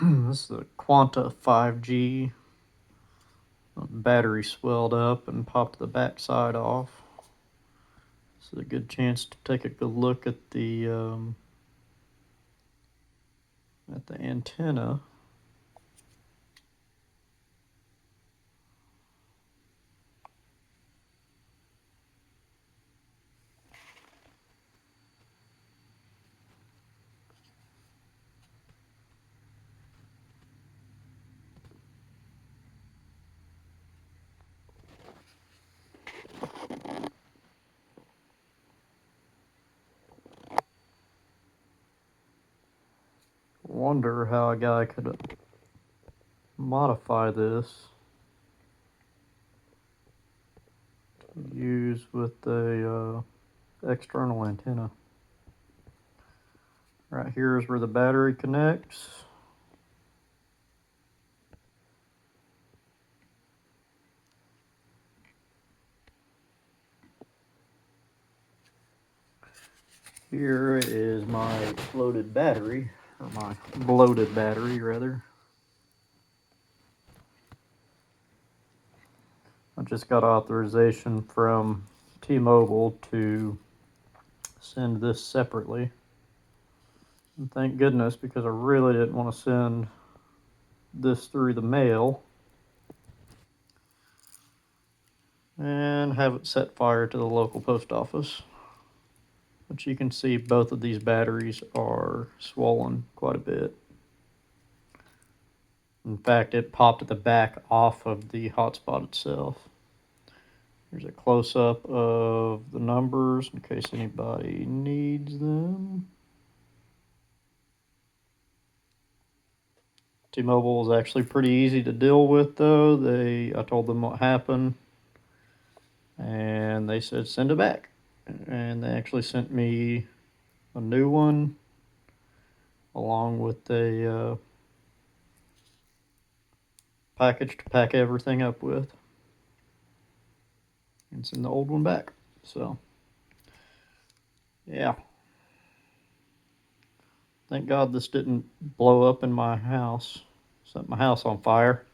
This is a Quanta 5G. The battery swelled up and popped the backside off. This is a good chance to take a good look at the antenna. Wonder how a guy could modify this to use with a external antenna. Right here is where the battery connects. Here is my loaded battery, or my bloated battery rather. I just got authorization from T-Mobile to send this separately. And thank goodness, because I really didn't want to send this through the mail and have it set fire to the local post office. But you can see both of these batteries are swollen quite a bit. In fact, it popped the back off of the hotspot itself. Here's a close-up of the numbers in case anybody needs them. T-Mobile is actually pretty easy to deal with though. I told them what happened and they said send it back. And they actually sent me a new one along with a package to pack everything up with and send the old one back. So, yeah. Thank God this didn't blow up in my house, set my house on fire.